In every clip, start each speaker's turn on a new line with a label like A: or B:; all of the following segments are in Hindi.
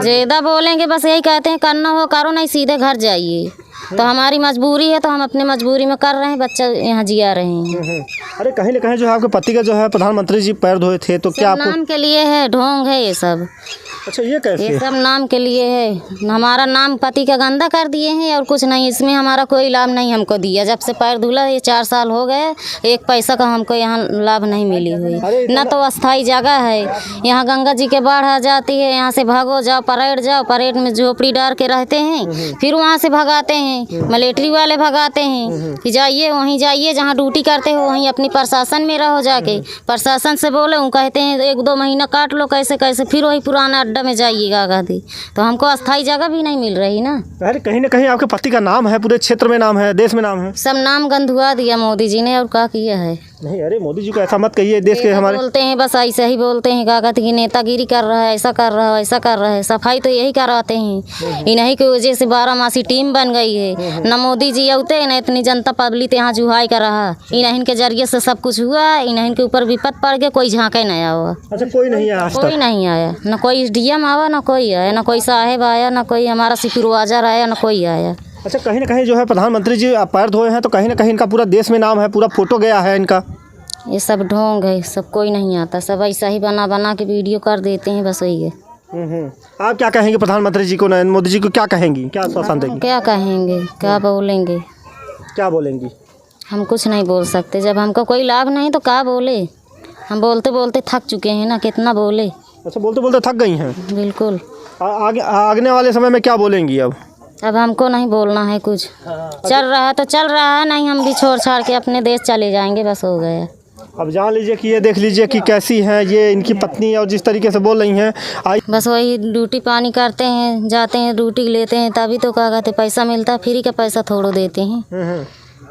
A: ज़्यादा बोलेंगे बस यही कहते हैं करना हो करो, नहीं सीधे घर जाइए। तो हमारी मजबूरी है तो हम अपने मजबूरी में कर रहे हैं, बच्चा यहाँ जिया रहे हैं।
B: अरे कहीं ना कहीं जो है आपके पति का जो है प्रधानमंत्री जी पैर धोए थे, तो क्या आपको?
A: नाम के लिए है, ढोंग है ये सब।
B: अच्छा, ये कैसे?
A: ये सब नाम के लिए है, हमारा नाम पति का गंदा कर दिए हैं और कुछ नहीं। इसमें हमारा कोई लाभ नहीं हमको दिया। जब से पैर धुला ये 4 साल हो गए, एक पैसा का हमको यहाँ लाभ नहीं मिली हुई। न तो अस्थाई जगह है, यहाँ गंगा जी के बाढ़ आ जाती है, यहाँ से भागो जाओ परेड में झोपड़ी डाल के रहते हैं, फिर वहाँ से भगाते हैं, मिलिट्री वाले भगाते हैं कि जाइए वहीं जाइए जहाँ ड्यूटी करते हो वहीं अपनी प्रशासन में रहो जाके। प्रशासन से बोले वो कहते हैं 1-2 महीना काट लो, कैसे कैसे फिर वही पुराना अड्डा में जाइएगा गादी। तो हमको अस्थाई जगह भी नहीं मिल रही ना।
B: अरे कहीं ना कहीं आपके पति का नाम है, पूरे क्षेत्र में नाम है, देश में नाम है।
A: सब नाम गंधुआ दिया मोदी जी ने, और क्या किया है?
B: नहीं, अरे मोदी जी को ऐसा मत कहिए, देश के हमारे
A: बोलते हैं बस ऐसे ही बोलते हैं, कागज की नेतागिरी कर रहा है, ऐसा कर रहा है, ऐसा कर रहा है। सफाई तो यही करवाते हैं, इन्हीं की वजह से 12 मासी टीम बन गई है। न मोदी जी आते न इतनी जनता पब्लिक यहाँ जुहाई कर रहा, इन्हीं के जरिए से सब कुछ हुआ। इन्हीं के ऊपर विपद पड़ गया, कोई झाँके नहीं आया।
B: अच्छा, कोई नहीं आया?
A: कोई नहीं आया, न कोई डीएम आया, न कोई आया, न कोई साहेब आया, न कोई हमारा सुपरवाइजर आया, न कोई आया।
B: अच्छा, कहीं ना कहीं जो है प्रधानमंत्री जी पैर धोए हैं, तो कहीं ना कहीं इनका पूरा देश में नाम है, पूरा फोटो गया है इनका।
A: ये सब ढोंग है, सब कोई नहीं आता, सब ऐसा ही बना बना के वीडियो कर देते हैं, बस वही है।
B: आप क्या कहेंगे प्रधानमंत्री जी को, नरेंद्र मोदी जी को क्या कहेंगी, क्या आश्वासन देंगी?
A: क्या कहेंगे, क्या बोलेंगे?
B: क्या बोलेंगी?
A: हम कुछ नहीं बोल सकते, जब हमको कोई लाभ नहीं तो क्या बोले। हम बोलते बोलते थक चुके हैं ना, कितना बोले।
B: अच्छा, बोलते बोलते थक गई हैं?
A: बिल्कुल।
B: आगे वाले समय में क्या बोलेंगी अब?
A: अब हमको नहीं बोलना है कुछ। चल रहा है तो चल रहा है, नहीं हम भी छोड़ छाड़ के अपने देश चले जाएंगे, बस हो गया।
B: अब जान लीजिए कि ये देख लीजिए कि कैसी हैं ये इनकी पत्नी, और जिस तरीके से बोल रही हैं।
A: बस वही ड्यूटी पानी करते हैं, जाते हैं ड्यूटी लेते हैं, तभी तो क्या कहते पैसा मिलता है। फ्री का पैसा थोड़ो देते हैं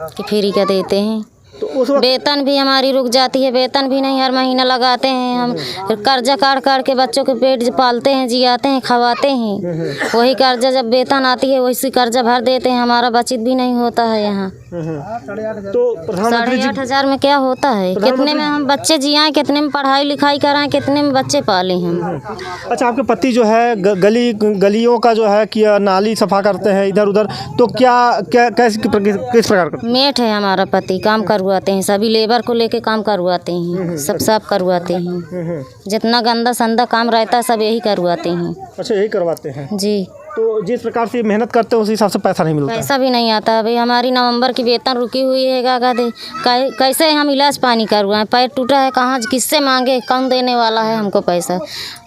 A: कि फ्री का देते हैं।
B: तो उस वक्त
A: वेतन भी हमारी रुक जाती है, वेतन भी नहीं हर महीना लगाते हैं हम। कर्जा काट के बच्चों के पेट पालते हैं, जियाते हैं, खवाते हैं। वही कर्जा जब वेतन आती है वही कर्जा भर देते हैं, हमारा बचत भी नहीं होता है यहाँ।
B: तो प्रधानमंत्री जी
A: 8,500 में क्या होता है? कितने में हम बच्चे जियाएं, कितने में पढ़ाई लिखाई कराएं, कितने में बच्चे पालें हम।
B: अच्छा, आपके पति जो है गलियों का जो है कि नाली सफा करते हैं इधर उधर, तो किस प्रकार का?
A: मेट है हमारा पति, काम करवाते हैं, सभी लेबर को लेके काम करवाते हैं, सब साफ करवाते हैं। जितना गंदा संदा काम रहता है सब यही करवाते हैं।
B: अच्छा, यही करवाते हैं
A: जी।
B: तो जिस प्रकार से मेहनत करते हैं उस हिसाब से पैसा नहीं मिलता?
A: पैसा भी नहीं आता। अभी हमारी नवंबर की वेतन रुकी हुई है, क्या कहते कैसे हम इलाज पानी करवाएं? पैर टूटा है, कहाँ किससे मांगे? कौन देने वाला है हमको पैसा?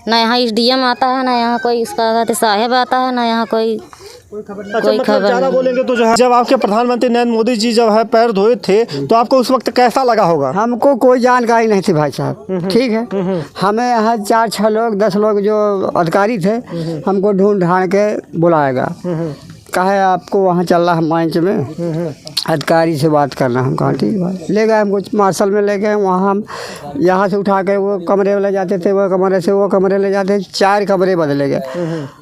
A: ना यहाँ SDM आता है, ना यहाँ कोई इसका कहते साहेब आता है, ना यहाँ कोई
B: खबर। ज़्यादा बोलेंगे तो जो है, जब आपके प्रधानमंत्री नरेंद्र मोदी जी जब है पैर धोए थे तो आपको उस वक्त कैसा लगा होगा?
C: हमको कोई जानकारी नहीं थी भाई साहब, ठीक है। हमें यहाँ 4-6 लोग 10 लोग जो अधिकारी थे हमको ढूंढ ढांड के बुलाएगा, कहे आपको वहाँ चलना है मंच में, अधिकारी से बात करना। हम कहा ठीक है, ले गए हमको मार्शल में ले गए। वहाँ हम यहाँ से उठा के वो कमरे में ले जाते थे, वो कमरे से वो कमरे ले जाते, 4 कमरे बदले गए।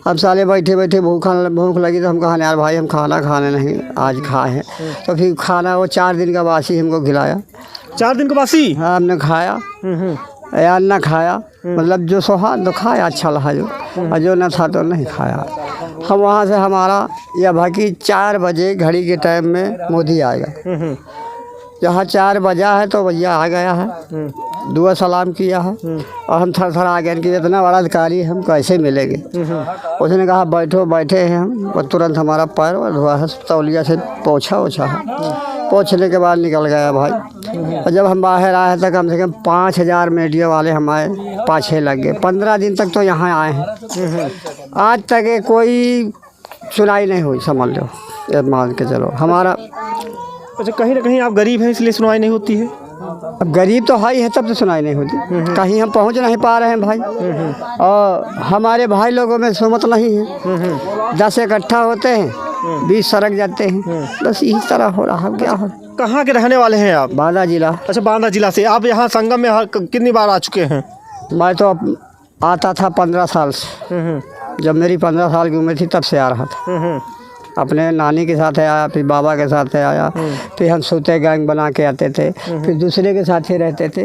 C: अब साले बैठे बैठे भूख लगी तो हम कहा यार भाई हम खाना खाने नहीं आज खाए हैं। तो फिर खाना वो 4 दिन का बासी हमको खिलाया।
B: 4 दिन का बासी?
C: हाँ, हमने खाया यार, ना खाया मतलब जो सोहा तो खाया, अच्छा लगा जो, और जो न था तो नहीं खाया। हम वहाँ से हमारा यह बाकी 4 बजे घड़ी के टाइम में मोदी आएगा। जहाँ 4 बजा है तो भैया आ गया है, दुआ सलाम किया है, और हम थर आ गए कि इतना बड़ा अधिकारी हम कैसे मिलेंगे। उसने कहा बैठे हैं हम, और तुरंत हमारा पैर धोआ है, तौलिया से पोछा है। पोछने के बाद निकल गया भाई। और जब हम बाहर आए तो कम से कम 5,000 मीडिया वाले हमारे पाछे लग गए। 15 दिन तक तो यहाँ आए हैं, आज तक कोई सुनाई नहीं हुई, समझ लो, ये मान के चलो हमारा।
B: अच्छा, कहीं ना कहीं आप गरीब हैं इसलिए सुनवाई नहीं होती है?
C: अब गरीब तो हाई है तब तो सुनाई नहीं होती, कहीं हम पहुंच नहीं पा रहे हैं भाई। और हमारे भाई लोगों में सुमत नहीं है, 10 इकट्ठा होते हैं, 20 सड़क जाते हैं, बस इसी तरह हो रहा है। क्या हो?
B: कहाँ के रहने वाले हैं आप?
C: बांदा जिला।
B: अच्छा, बांदा जिला से। आप यहाँ संगम में कितनी बार आ चुके हैं?
C: मैं तो आता था 15 साल से, जब मेरी 15 साल की उम्र थी तब से आ रहा था। अपने नानी के साथ आया, फिर बाबा के साथ आया, फिर हम सोते गैंग बना के आते थे, फिर दूसरे के साथ ही रहते थे।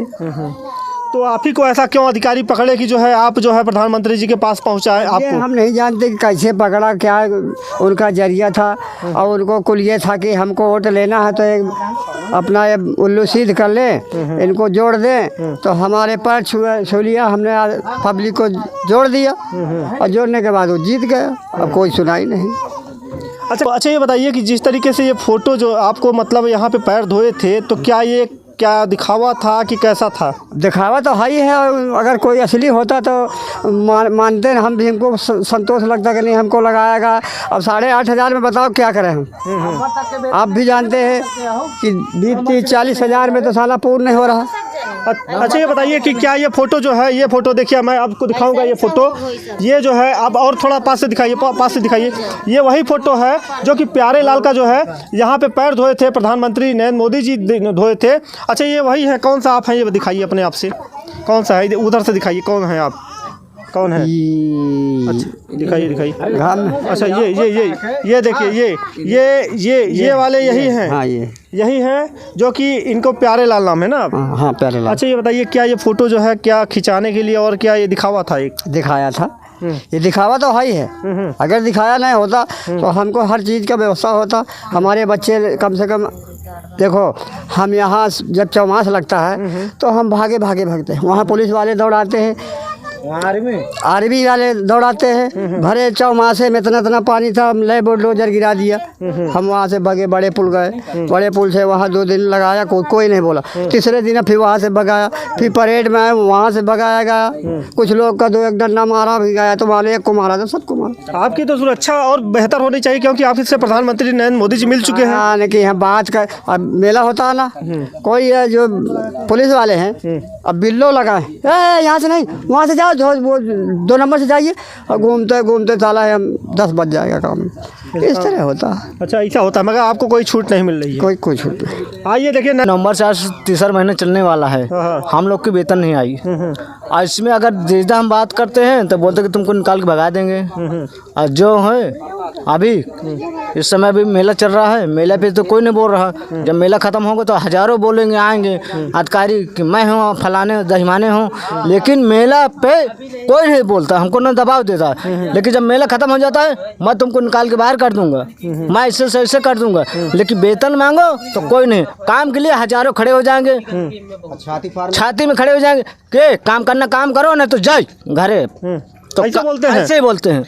B: तो आप ही को ऐसा क्यों अधिकारी पकड़े कि जो है आप जो है प्रधानमंत्री जी के पास पहुंचाए
C: ये
B: आपको?
C: हम नहीं जानते कि कैसे पकड़ा, क्या उनका जरिया था। और उनको कुल ये था कि हमको वोट लेना है तो एक अपना ये उल्लू सीध कर ले, इनको जोड़ दें। तो हमारे पैर छू लिया, हमने पब्लिक को जोड़ दिया और जोड़ने के बाद वो जीत गया। अब कोई सुनाई नहीं।
B: अच्छा ये बताइए कि जिस तरीके से ये फ़ोटो जो आपको मतलब यहाँ पे पैर धोए थे, तो क्या दिखावा था कि कैसा था?
C: दिखावा तो है ही है, और अगर कोई असली होता तो मानते हैं हम भी, हमको संतोष लगता कि नहीं हमको लगाएगा। अब 8,500 में बताओ क्या करें हम। आप भी जानते हैं कि 20-40 हज़ार में तो साला पूर्ण नहीं हो रहा।
B: अच्छा ये बताइए कि क्या ये फ़ोटो जो है, ये फ़ोटो देखिए, मैं आपको दिखाऊंगा ये फ़ोटो, ये जो है आप और थोड़ा पास से दिखाइए, ये वही फ़ोटो है जो कि प्यारे लाल का जो है यहाँ पे पैर धोए थे प्रधानमंत्री नरेंद्र मोदी जी धोए थे। अच्छा ये वही है, कौन सा आप हैं ये दिखाइए अपने आप से, कौन सा है, उधर से दिखाइए, कौन है आप, कौन है? अच्छा दिखाइए। अच्छा ये देखिए, ये वाले यही हैं?
C: हाँ
B: यही है जो कि इनको प्यारे लाल नाम है ना?
C: हाँ प्यारे लाल।
B: अच्छा ये बताइए क्या ये फ़ोटो जो है क्या खिंचाने के लिए और क्या ये दिखावा था? एक
C: दिखाया था, ये दिखावा तो है ही है। अगर दिखाया नहीं होता तो हमको हर चीज़ का व्यवस्था होता। हमारे बच्चे कम से कम देखो, हम यहाँ जब चौमास लगता है तो हम भागते हैं, वहाँ पुलिस वाले दौड़ाते हैं, आर्मी वाले दौड़ाते हैं। भरे चौमासे में इतना पानी था, हम ले बुलडोजर गिरा दिया। हम वहाँ से भगे, बड़े पुल गए, बड़े पुल से वहाँ 2 दिन लगाया, कोई नहीं बोला। तीसरे दिन फिर वहाँ से भगाया, फिर परेड में आए, वहाँ से भगाया गया। कुछ लोग का 2-1 डंडा मारा भी गया, तो मारे एक को मारा तो सबको मारा।
B: आपकी तो सुरक्षा और बेहतर होनी चाहिए, क्योंकि आप इससे प्रधानमंत्री नरेंद्र मोदी जी मिल चुके हैं।
C: लेकिन हम बात कर, अब मेला होता है ना, कोई है जो पुलिस वाले हैं, अब बिल्लो लगाए, यहाँ से नहीं वहाँ से जाओ, वो 2 नंबर से जाइए, और घूमते साला हम 10 बज जाएगा काम। इस तरह होता है।
B: अच्छा ऐसा होता है, मगर आपको कोई छूट नहीं मिल रही है?
C: कोई छूट नहीं।
B: आइए देखिए,
D: नवंबर से आज 3 महीने चलने वाला है, हम लोग की वेतन नहीं आई। और इसमें अगर सीधा हम बात करते हैं तो बोलते कि तुमको निकाल के भगा देंगे। और जो है अभी इस समय भी मेला चल रहा है, मेला पे तो कोई नहीं बोल रहा। जब मेला ख़त्म होगा तो हज़ारों बोलेंगे, आएंगे अधिकारी कि मैं हूँ फलाने दहिमाने हूँ, लेकिन मेला पे कोई नहीं बोलता, हमको ना दबाव देता। लेकिन जब मेला ख़त्म हो जाता है, मैं तुमको निकाल के बाहर कर दूंगा, मैं इससे से ऐसे कर दूंगा। लेकिन वेतन मांगो तो कोई नहीं, काम के लिए हज़ारों खड़े हो जाएंगे, छाती में खड़े हो जाएंगे कि काम करना काम करो, नहीं तो जाए घरे। तो
B: ऐसे बोलते हैं?
D: ऐसे ही बोलते हैं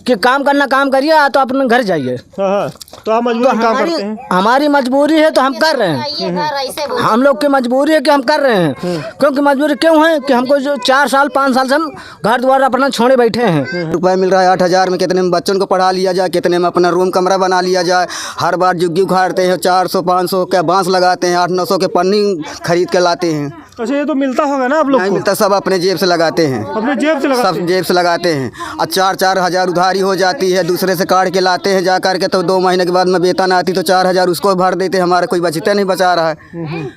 D: कि काम करना काम करिए, तो अपने घर जाइए।
B: तो आप मजबूरी काम करते हैं?
D: हमारी मजबूरी है तो हम कर रहे हैं। हम लोग की मजबूरी है कि हम कर रहे हैं। क्योंकि मजबूरी क्यों है कि हमको जो 4 साल 5 साल से हम घर द्वार अपना छोड़े बैठे हैं।
E: रुपये मिल रहा है 8,000 में, कितने में बच्चों को पढ़ा लिया जाए, कितने में अपना रूम कमरा बना लिया जाए। हर बार जुग्गी उखाड़ते हैं, 400-500 के बांस लगाते हैं, 800-900 के पन्नी खरीद के लाते हैं।
B: अच्छा ये तो मिलता होगा ना आप लोग
E: नहीं
B: को?
E: मिलता, सब अपने जेब से लगाते हैं,
B: अपने जेब से लगाते
E: सब जेब से लगाते हैं। और 4-4 हज़ार उधारी हो जाती है, दूसरे से काट के लाते हैं जा करके, तो 2 महीने के बाद में वेतन आती तो 4,000 उसको भर देते। हमारा कोई बचते नहीं बचा रहा है।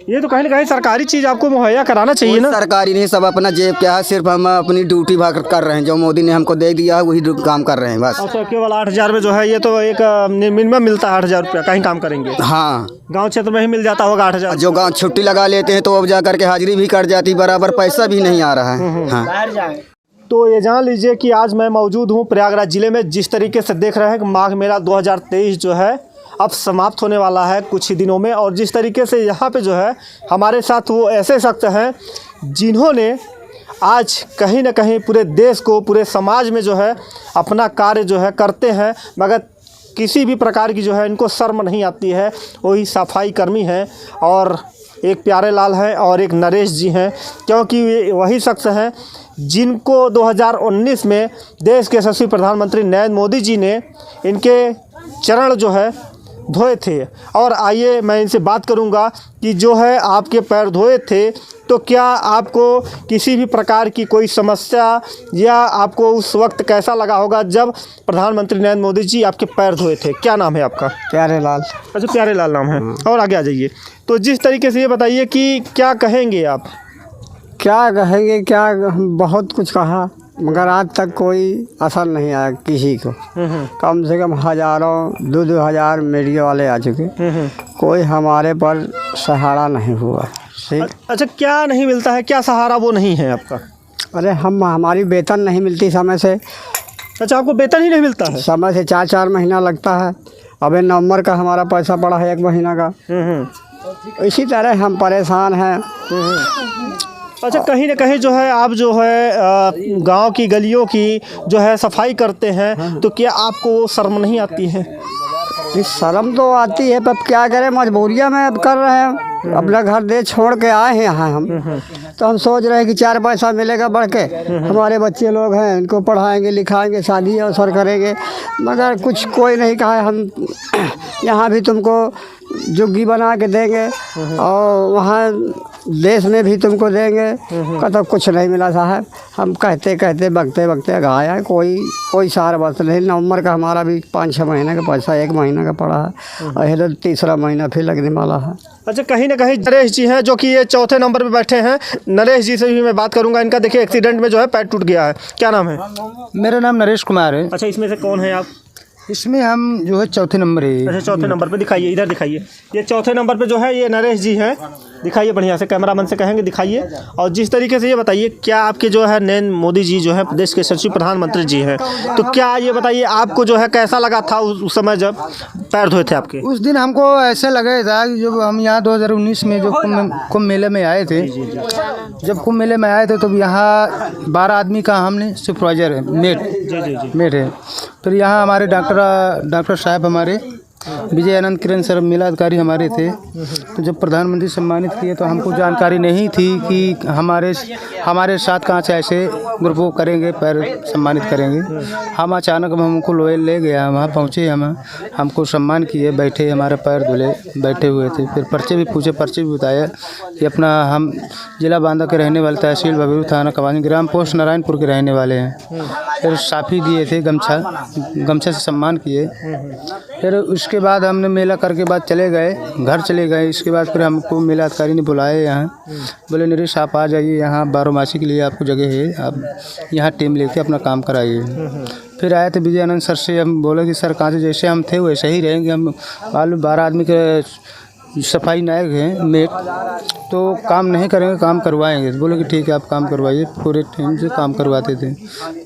B: ये तो कहीं ना कहीं सरकारी चीज़ आपको मुहैया कराना चाहिए ना?
E: सरकारी नहीं, सब अपना जेब क्या है, सिर्फ हम अपनी ड्यूटी भाग कर रहे हैं, जो मोदी ने हमको दे दिया है वही काम कर रहे हैं बस।
B: अच्छा केवल 8,000 में जो है, ये तो एक मिनिमम मिलता है 8,000 रुपया, कहीं काम करेंगे।
E: हाँ,
B: गांव क्षेत्र में ही मिल जाता होगा 8,000।
E: जो गांव छुट्टी लगा लेते हैं तो अब जा करके हाजिरी भी कट जाती, बराबर पैसा भी नहीं आ रहा है। हाँ।
B: तो ये जान लीजिए कि आज मैं मौजूद हूँ प्रयागराज ज़िले में। जिस तरीके से देख रहे हैं कि माघ मेला 2023 जो है अब समाप्त होने वाला है कुछ ही दिनों में, और जिस तरीके से यहाँ पे जो है हमारे साथ वो ऐसे शख्स हैं जिन्होंने आज कहीं ना कहीं पूरे देश को, पूरे समाज में जो है अपना कार्य जो है करते हैं, मगर किसी भी प्रकार की जो है इनको शर्म नहीं आती है। वही सफाई कर्मी हैं, और एक प्यारे लाल हैं और एक नरेश जी हैं, क्योंकि वे वही शख्स हैं जिनको 2019 में देश के यशस्वी प्रधानमंत्री नरेंद्र मोदी जी ने इनके चरण जो है धोए थे। और आइए मैं इनसे बात करूंगा कि जो है आपके पैर धोए थे, तो क्या आपको किसी भी प्रकार की कोई समस्या, या आपको उस वक्त कैसा लगा होगा जब प्रधानमंत्री नरेंद्र मोदी जी आपके पैर धोए थे? क्या नाम है आपका?
C: प्यारे लाल।
B: अच्छा प्यारे लाल नाम है। और आगे आ जाइए। तो जिस तरीके से ये बताइए कि क्या कहेंगे आप?
C: क्या कहेंगे, क्या बहुत कुछ कहा, मगर आज तक कोई असर नहीं आया किसी को। कम से कम हज़ारों 2-2 हज़ार मीडिया वाले आ चुके, कोई हमारे पर सहारा नहीं हुआ। ठीक।
B: अच्छा, क्या नहीं मिलता है, क्या सहारा वो नहीं है आपका?
C: अरे हमारी वेतन नहीं मिलती समय से।
B: अच्छा, आपको वेतन ही नहीं मिलता है?
C: समय से 4-4 महीना लगता है। अबे नवंबर का हमारा पैसा पड़ा है 1 महीना का। इसी तरह हम परेशान हैं।
B: अच्छा, कहीं ना कहीं जो है आप जो है गांव की गलियों की जो है सफाई करते हैं, तो क्या आपको शर्म नहीं आती है?
C: इस शर्म तो आती है, पर क्या करें, मजबूरियाँ में अब कर रहे हैं। अपना घर दे छोड़ के आए हैं यहाँ हम, तो हम सोच रहे हैं कि 4 पैसा मिलेगा बढ़ के, हमारे बच्चे लोग हैं, इनको पढ़ाएंगे लिखाएंगे, शादी अवसर करेंगे, मगर कुछ कोई नहीं कहा है हम यहाँ भी तुमको जुग्गी बना के देंगे और वहाँ देश में भी तुमको देंगे। कतब कुछ नहीं मिला साहब। हम कहते कहते बकते बकते गाया, कोई सार बस नहीं। नवंबर का हमारा भी 5-6 महीने का पैसा 1 महीना का पड़ा है और इधर तीसरा महीना फिर लगने वाला है।
B: अच्छा, कहीं ना कहीं नरेश जी हैं जो कि ये चौथे नंबर पे बैठे हैं। नरेश जी से भी मैं बात करूंगा। इनका देखिए एक्सीडेंट में जो है पैर टूट गया है। क्या नाम है?
D: मेरा नाम नरेश कुमार है।
B: अच्छा, इसमें से कौन है आप?
D: इसमें हम जो है चौथे नंबर है।
B: अच्छा, चौथे नंबर पे दिखाइए, इधर दिखाइए। ये चौथे नंबर पे जो है ये नरेश जी हैं। दिखाइए बढ़िया से, कैमरामैन से कहेंगे दिखाइए। और जिस तरीके से ये बताइए, क्या आपके जो है नरेंद्र मोदी जी जो है प्रदेश के सचिव प्रधानमंत्री जी हैं, तो क्या ये बताइए आपको जो है कैसा लगा था उस समय जब पैर धोए थे आपके?
D: उस दिन हमको ऐसा लगा था कि जब हम यहाँ 2019 में जो कुंभ मेले में आए थे, जब कुंभ मेले में आए थे तो यहाँ 12 आदमी का हमने सुपरवाइजर है, मेट है। फिर यहाँ हमारे डॉक्टर साहब हमारे विजय आनंद किरण सर मेला अधिकारी हमारे थे। तो जब प्रधानमंत्री सम्मानित किए तो हमको जानकारी नहीं थी कि हमारे साथ कहाँ से ऐसे ग्रुप को करेंगे, पैर सम्मानित करेंगे। हम अचानक हमको ले गया, वहाँ पहुँचे, हमको सम्मान किए, बैठे, हमारे पैर धुले, बैठे हुए थे। फिर पर्चे भी पूछे, पर्चे भी बताया कि अपना हम जिला बांदा के रहने वाले, तहसील बबीरू, थाना कवानी, ग्राम पोस्ट नारायणपुर के रहने वाले हैं। फिर साफी दिए थे, गमछा से सम्मान किए। फिर उसके बाद हमने मेला करके बाद घर चले गए। इसके बाद फिर हमको मेला अधिकारी ने बुलाया यहाँ, बोले नरेश आप आ जाइए, यहाँ 12 मासी के लिए आपको जगह है, आप यहाँ टीम लेके अपना काम कराइए। फिर आए थे विजय आनंद सर से, हम बोले कि सर कहाँ से जैसे हम थे वैसे ही रहेंगे, हम 12 आदमी के सफाई नायक हैं, मेट, तो काम नहीं करेंगे, काम करवाएंगे। बोले कि ठीक है आप काम करवाइए। पूरे टीम से काम करवाते थे।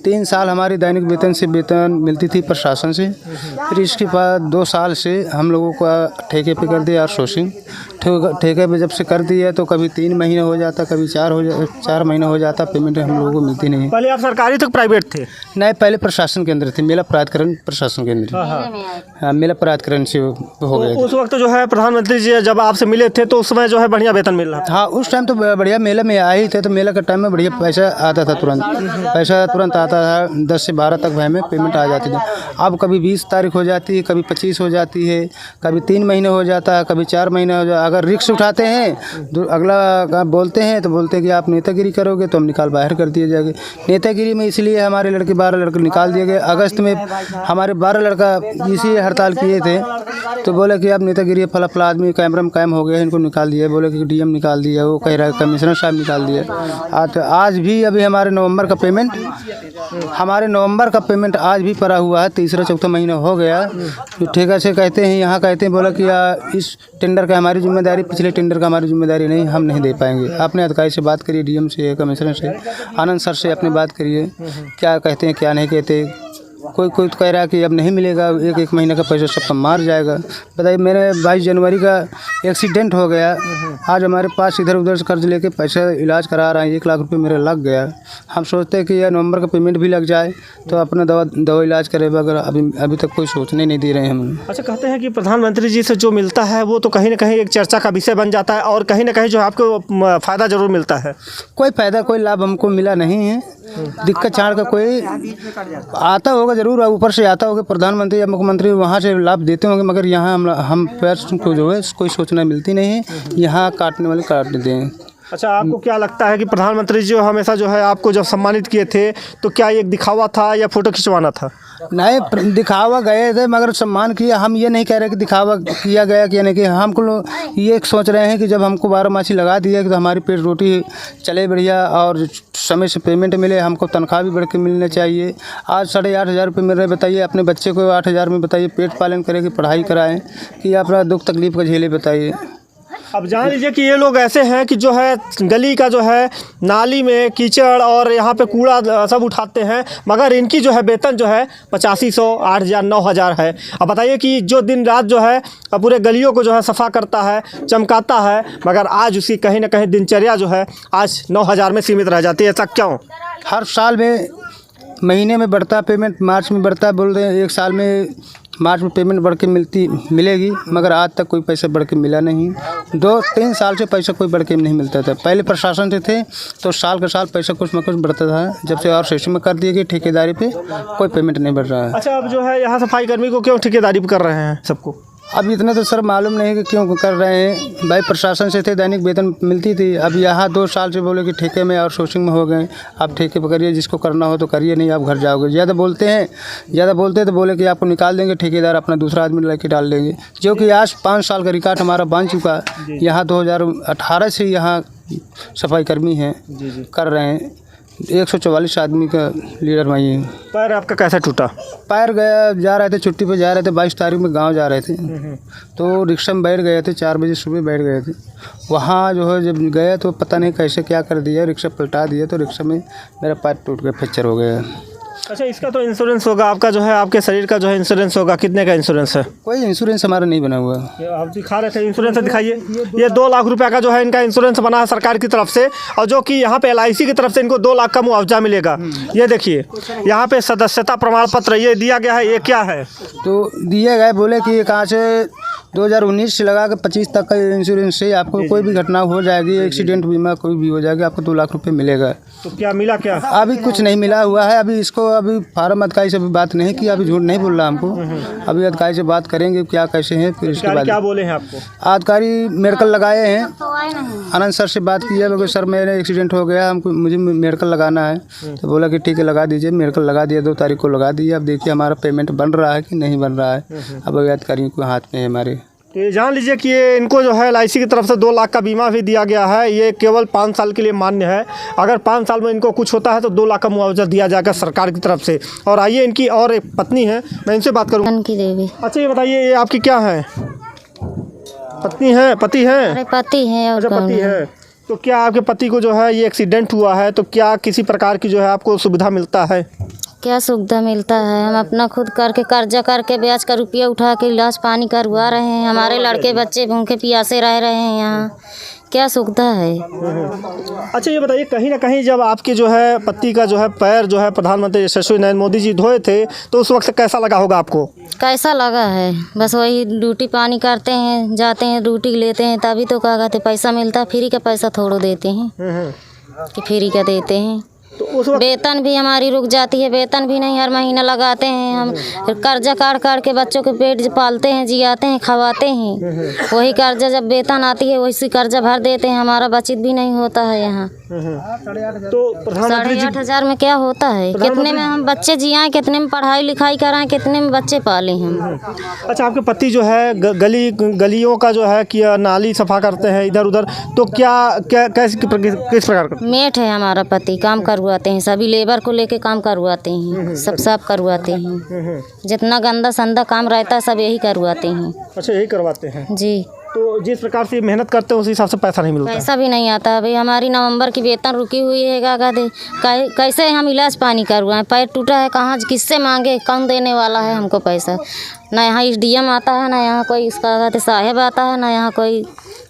D: 3 साल हमारी दैनिक वेतन मिलती थी प्रशासन से। फिर इसके बाद 2 साल से हम लोगों का ठेके पे कर दिया आउटसोर्सिंग। ठेके पे जब से कर दिया तो कभी 3 महीने हो जाता, कभी 4 महीने हो जाता, पेमेंट हम लोगों को मिलती नहीं।
B: पहले आप सरकारी तक प्राइवेट थे?
D: नहीं, पहले प्रशासन के अंदर थे, मेला प्राधिकरण प्रशासन के अंदर। हाँ, मेला प्राधिकरण से हो गया।
B: उस वक्त जो है प्रधानमंत्री जी जब आपसे मिले थे तो उस समय जो है बढ़िया वेतन मिल रहा था?
D: हाँ, उस टाइम तो बढ़िया, मेले में आए ही थे तो मेला के टाइम में बढ़िया पैसा आता था, तुरंत आता था। 10 से 12 तक भाई में पेमेंट आ जाती थी। अब कभी 20 तारीख हो जाती है, कभी 25 हो जाती है, कभी 3 महीने हो जाता है, कभी 4 महीने हो जाता है। अगर रिक्स उठाते हैं, अगला बोलते हैं तो बोलते हैं कि आप नेतागिरी करोगे तो हम निकाल बाहर कर दिए जाएंगे। नेतागिरी में इसलिए हमारे 12 लड़के निकाल दिए गए। अगस्त में हमारे 12 लड़का इसी हड़ताल किए थे, तो बोले कि आप नेतागिरी फला आदमी कैमरा में कायम हो गया, इनको निकाल दिया। बोले कि डीएम निकाल दिया, वो कह रहा है कमिश्नर साहब निकाल दिया। तो आज भी अभी हमारे नवंबर का पेमेंट आज भी पड़ा हुआ है, 3-4 महीना हो गया। तो ठेका से कहते हैं, यहाँ कहते हैं, बोला कि इस टेंडर का हमारी जिम्मेदारी, पिछले टेंडर का हमारी जिम्मेदारी नहीं, हम नहीं दे पाएंगे। आपने अधिकारी से बात करिए, डीएम से, कमिश्नर से, आनंद सर से अपनी बात करिए, क्या कहते हैं क्या नहीं कहते। कोई तो कह रहा है कि अब नहीं मिलेगा, एक महीने का पैसा सबका मार जाएगा। बताइए, मेरे 22 जनवरी का एक्सीडेंट हो गया। आज हमारे पास इधर उधर से कर्ज लेके पैसा इलाज करा रहा है, 1 लाख रुपए मेरा लग गया। हम सोचते हैं कि यह नवंबर का पेमेंट भी लग जाए तो अपना दवा इलाज करे, मगर अभी तक कोई सोचने नहीं दे रहे हैं हम।
B: अच्छा, कहते हैं कि प्रधानमंत्री जी से जो मिलता है वो तो कहीं ना कहीं एक चर्चा का विषय बन जाता है और कहीं ना कहीं जो आपको फ़ायदा ज़रूर मिलता है।
D: कोई फ़ायदा, कोई लाभ हमको मिला नहीं है। दिक्कत छाड़ का कोई आता होगा ज़रूर, ऊपर से आता होगा प्रधानमंत्री या मुख्यमंत्री, वहाँ से लाभ देते होंगे, मगर यहाँ हम पैर को जो है कोई सूचना मिलती नहीं है। यहाँ काटने वाले काट देते हैं।
B: अच्छा, आपको क्या लगता है कि प्रधानमंत्री जी हमेशा जो है आपको जब सम्मानित किए थे तो क्या एक दिखावा था या फ़ोटो खिंचवाना था?
D: नहीं, दिखावा गए थे मगर सम्मान किया। हम ये नहीं कह रहे कि दिखावा किया गया कि नहीं, कि हमको ये सोच रहे हैं कि जब हमको 12 मासी लगा दिया तो हमारी पेट रोटी चले बढ़िया और समय से पेमेंट मिले, हमको तनख्वाह भी बढ़ के मिलना चाहिए। आज 8,500 रुपये मिल रहे, बताइए अपने बच्चे को 8,000 में बताइए पेट पालन करें कि पढ़ाई कराएं कि अपना दुख तकलीफ़ का झेले, बताइए।
B: अब जान लीजिए कि ये लोग ऐसे हैं कि जो है गली का जो है नाली में कीचड़ और यहाँ पे कूड़ा सब उठाते हैं, मगर इनकी जो है वेतन जो है 8500, 8000, 9000 है। अब बताइए कि जो दिन रात जो है पूरे गलियों को जो है सफ़ा करता है, चमकाता है, मगर आज उसकी कहीं ना कहीं दिनचर्या जो है आज 9000 में सीमित रह जाती है। ऐसा क्यों?
F: हर साल में महीने में बढ़ता पेमेंट, मार्च में बढ़ता है, बोल रहे हैं 1 साल में मार्च में पेमेंट बढ़ के मिलेगी, मगर आज तक कोई पैसा बढ़ के मिला नहीं। 2-3 साल से पैसा कोई बढ़ के नहीं मिलता था। पहले प्रशासन से थे तो साल का साल पैसा कुछ न कुछ बढ़ता था, जब से और सिस्टम में कर दिए गए ठेकेदारी पे कोई पेमेंट नहीं बढ़ रहा है।
B: अच्छा, अब जो है यहाँ सफाई कर्मी को क्यों ठेकेदारी पे कर रहे हैं सबको?
F: अब इतना तो सर मालूम नहीं कि क्यों कर रहे हैं। भाई प्रशासन से थे, दैनिक वेतन मिलती थी। अब यहाँ 2 साल से बोले कि ठेके में और सोर्सिंग में हो गए, आप ठेके पर करिए, जिसको करना हो तो करिए, नहीं आप घर जाओगे। ज़्यादा बोलते हैं तो बोले कि आपको निकाल देंगे, ठेकेदार अपना दूसरा आदमी लेके डाल देंगे, जो कि आज 5 साल का रिकॉर्ड हमारा बन चुका है। यहाँ 2018 से यहाँ सफाई कर्मी हैं, कर रहे हैं। 144 आदमी का लीडर वही है।
B: पैर आपका कैसे टूटा?
F: पैर गया, जा रहे थे छुट्टी पे, जा रहे थे 22 तारीख में गांव जा रहे थे, तो रिक्शा में बैठ गए थे, 4 बजे सुबह बैठ गए थे। वहाँ जो है जब गए तो पता नहीं कैसे क्या कर दिया, रिक्शा पलटा दिया, तो रिक्शा में मेरा पैर टूट गया, फ्रैक्चर हो गया।
B: अच्छा, इसका तो इंश्योरेंस होगा आपका, जो है आपके शरीर का जो है इंश्योरेंस होगा। कितने का इंश्योरेंस है?
F: कोई इंश्योरेंस हमारा नहीं बना हुआ।
B: आप दिखा रहे थे इंश्योरेंस दिखाइए। ये 2 लाख रुपए का जो है इनका इंश्योरेंस बना है सरकार की तरफ से, और जो कि यहाँ पे LIC की तरफ से इनको 2 लाख का मुआवजा मिलेगा। ये देखिए यहाँ पे सदस्यता प्रमाण पत्र ये दिया गया है। ये क्या है?
F: तो दिए गए, बोले कि ये कहाँ से 2019 से लगा के 25 तक का इंश्योरेंस से आपको कोई भी घटना हो जाएगी, एक्सीडेंट बीमा कोई भी हो जाएगी, आपको 2 लाख रुपए मिलेगा।
B: तो क्या मिला? क्या
F: अभी कुछ नहीं मिला हुआ है। अभी इसको अभी फार्म अधिकारी से भी बात नहीं की, अभी झूठ नहीं बोल रहा हमको। अभी अधिकारी से बात करेंगे क्या कैसे हैं, फिर इसके बाद
B: क्या बोले हैं आपको?
F: अधिकारी मेडिकल लगाए हैं, आनंद सर से बात की है, बोले सर मेरे एक्सीडेंट हो गया, हमको मुझे मेडिकल लगाना है। तो बोला कि ठीक है लगा दीजिए। मेडिकल लगा दिया, 2 तारीख को लगा दिया। अब देखिए हमारा पेमेंट बन रहा है कि नहीं बन रहा है, अब अधिकारियों को हाथ में है हमारे।
B: तो ये जान लीजिए कि ये इनको जो है LIC की तरफ से 2 लाख का बीमा भी दिया गया है। ये केवल 5 साल के लिए मान्य है। अगर 5 साल में इनको कुछ होता है तो 2 लाख का मुआवजा दिया जाएगा सरकार की तरफ से। और आइए, इनकी और एक पत्नी है, मैं इनसे बात करूँ।
A: की देवी।
B: अच्छा, ये बताइए ये आपकी क्या है? पत्नी है? पति है?
A: अरे पति है। और
B: अच्छा, पति है। तो क्या आपके पति को जो है ये एक्सीडेंट हुआ है, तो क्या किसी प्रकार की जो है आपको सुविधा मिलता है?
A: क्या सुविधा मिलता है? हम अपना खुद करके कर्जा करके ब्याज का रुपया उठा के इलाज पानी करवा रहे हैं। हमारे लड़के बच्चे भूखे प्यासे रह रहे हैं यहाँ, क्या सुविधा है?
B: अच्छा, ये बताइए कहीं ना कहीं जब आपके जो है पति का जो है पैर जो है प्रधानमंत्री यशस्वी नरेंद्र मोदी जी धोए थे, तो उस वक्त कैसा लगा होगा आपको?
A: कैसा लगा है? बस वही ड्यूटी पानी करते हैं, जाते हैं, ड्यूटी लेते हैं, तभी तो क्या कहते पैसा मिलता है। फ्री का पैसा थोड़ा देते हैं कि फ्री का देते हैं।
B: तो उस वक्त
A: वेतन भी हमारी रुक जाती है, वेतन भी नहीं, हर महीना लगाते हैं हम। कर्जा काट के बच्चों के पेट पालते हैं, जियाते हैं, खवाते हैं। वही कर्जा जब वेतन आती है वही कर्जा भर देते हैं, हमारा बचत भी नहीं होता है यहाँ।
B: तो प्रधानमंत्री
A: 8,500 में क्या होता है? कितने में हम बच्चे जियाएं, कितने में पढ़ाई लिखाई कराएं, कितने में बच्चे पालें हम।
B: अच्छा, आपके पति जो है गलियों का जो है कि नाली सफा करते हैं इधर उधर, तो क्या क्या किस प्रकार का?
A: मेट है हमारा पति, काम करवाते हैं, सभी लेबर को लेके काम करवाते हैं, सब साफ करवाते हैं। जितना गंदा संदा काम रहता है सब यही करवाते हैं।
B: अच्छा, यही करवाते हैं
A: जी।
B: तो जिस प्रकार से मेहनत करते हैं उस हिसाब से पैसा नहीं मिलता?
A: पैसा भी नहीं आता। अभी हमारी नवंबर की वेतन रुकी हुई है, क्या कहते कैसे हम इलाज पानी करवाएं? पैर टूटा है, कहाँ किससे मांगे? कौन देने वाला है हमको पैसा? ना यहाँ SDM आता है, ना यहाँ कोई इसका कहते साहेब आता है, ना यहाँ कोई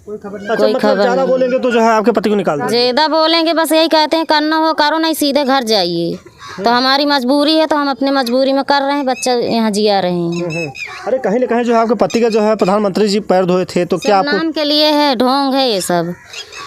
B: कोई खबर। ज़्यादा बोलेंगे तो जो है आपके पति को निकाल देंगे।
A: ज़्यादा बोलेंगे बस यही कहते हैं करना हो करो, नहीं सीधे घर जाइए। तो हमारी मजबूरी है, तो हम अपने मजबूरी में कर रहे हैं, बच्चा यहाँ जिया रहे हैं।
B: अरे कहीं ना कहीं जो है आपके पति का जो है प्रधानमंत्री जी पैर धोए थे, तो क्या आपको?
A: नाम के लिए है, ढोंग है ये सब।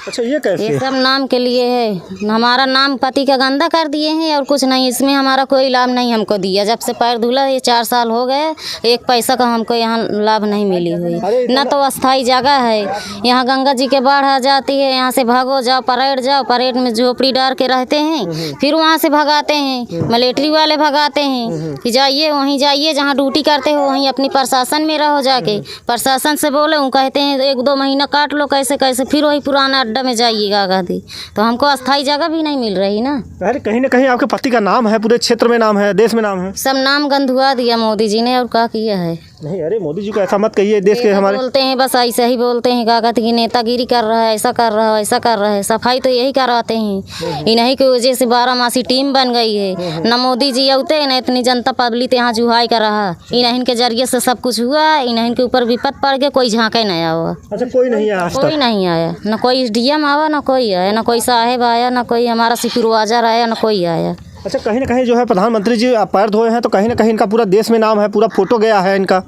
B: अच्छा, ये कैसे?
A: ये सब नाम के लिए है। हमारा नाम पति का गंदा कर दिए हैं और कुछ नहीं। इसमें हमारा कोई लाभ नहीं हमको दिया। जब से पैर धुला ये 4 साल हो गए, 1 पैसा का हमको यहाँ लाभ नहीं मिली हुई। न तो अस्थाई जगह है यहाँ। गंगा जी के बाढ़ आ जाती है, यहाँ से भागो जाओ, परेड में झोपड़ी डाल के रहते हैं, फिर वहाँ से भगाते हैं, मिलिट्री वाले भगाते हैं कि जाइए वहीं जाइए जहाँ ड्यूटी करते हो, वहीं अपनी प्रशासन में रहो जाके। प्रशासन से बोले वो कहते हैं 1-2 महीना काट लो, कैसे कैसे फिर वही पुराना अड्डा में जाइएगा गादी। तो हमको अस्थाई जगह भी नहीं मिल रही ना।
B: अरे कहीं ना कहीं आपके पति का नाम है, पूरे क्षेत्र में नाम है, देश में नाम है,
A: सब नाम गंधुआ दिया मोदी जी ने, और क्या किया है।
B: नहीं, अरे मोदी जी को ऐसा मत कहिए, देश के हमारे
A: बोलते हैं बस ऐसे ही बोलते हैं, क्या कहते हैं कि नेतागिरी कर रहा है, ऐसा कर रहा है, ऐसा कर रहा है। सफाई तो यही करवाते हैं, इन्हीं की वजह से 12 टीम बन गई है। न मोदी जी आते न इतनी जनता पब्लिक यहाँ जुहाई कर रहा, इन्हीं के जरिए से सब कुछ हुआ। इन्हीं के ऊपर विपद पड़ गया, कोई झाँके नहीं आया।
B: अच्छा, कोई नहीं आया आज
A: कोई
B: तक?
A: नहीं आया, न कोई डीएम आया, न कोई आया, न कोई साहेब आया, न कोई हमारा सुपरवाइजर आया, न कोई आया।
B: अच्छा, कहीं ना कहीं जो है प्रधानमंत्री जी पैर धोए हैं, तो कहीं ना कहीं इनका पूरा देश में नाम है, पूरा फोटो गया है इनका।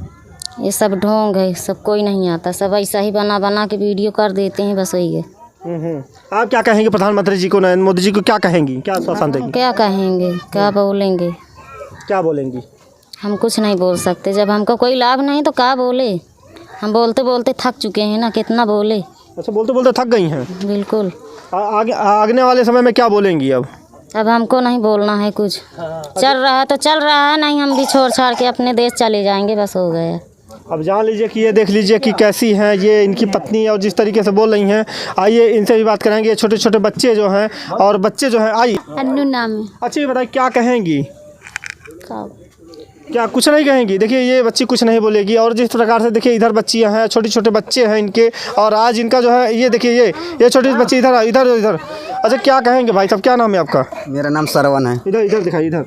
A: ये सब ढोंग है, सब कोई नहीं आता, सब ऐसा ही बना बना के वीडियो कर देते हैं, बस वही है।
B: आप क्या कहेंगे प्रधानमंत्री जी को, नरेंद्र मोदी जी को क्या कहेंगी, क्या आश्वासन देंगी?
A: क्या कहेंगे, क्या बोलेंगे?
B: क्या बोलेंगी?
A: हम कुछ नहीं बोल सकते, जब हमको कोई लाभ नहीं तो क्या बोले। हम बोलते बोलते थक चुके हैं ना, कितना बोले।
B: अच्छा, बोलते बोलते थक गई हैं।
A: बिल्कुल।
B: आगे आगने वाले समय में क्या बोलेंगी अब
A: हमको नहीं बोलना है कुछ। चल रहा है तो चल रहा है, नहीं हम भी छोड़ छाड़ के अपने देश चले जाएंगे, बस हो गया।
B: अब जान लीजिए कि ये देख लीजिए कि कैसी हैं ये इनकी पत्नी, और जिस तरीके से बोल रही हैं। आइए इनसे भी बात करेंगे। छोटे छोटे बच्चे जो हैं, और बच्चे जो हैं, आइए।
A: अन्नू नाम है।
B: अच्छा, ये बताइए क्या कहेंगी? क्या कुछ नहीं कहेंगी? देखिए, ये बच्ची कुछ नहीं बोलेगी। और जिस प्रकार से देखिए इधर बच्चियां हैं, छोटे छोटे बच्चे हैं इनके, और आज इनका जो है ये देखिए ये छोटी बच्ची इधर इधर इधर। अच्छा, क्या कहेंगे भाई साहब, क्या नाम है आपका?
E: मेरा नाम सरवन है।
B: इधर इधर दिखाइए, इधर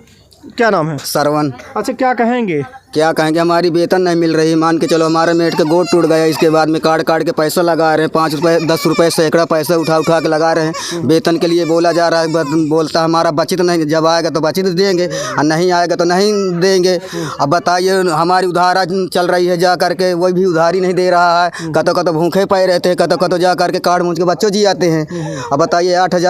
B: क्या नाम है?
E: सरवन।
B: अच्छा, क्या कहेंगे?
E: क्या कहेंगे, हमारी वेतन नहीं मिल रही। मान के चलो हमारे मेट का गोट टूट गया, इसके बाद में काट काट के पैसा लगा रहे हैं, 5 रुपये 10 रुपये सैकड़ा पैसा उठा उठा के लगा रहे हैं। वेतन के लिए बोला जा रहा है, बोलता हमारा बचत नहीं, जब आएगा तो बचत देंगे, और नहीं आएगा तो नहीं देंगे। अब बताइए, हमारी उधारा चल रही है जा करके, वही भी उधारी नहीं दे रहा है। कतो कतो भूखे पड़े रहते हैं, कतो कतो जा करके काट मूँछ के बच्चों जी आते हैं। अब बताइए 8,000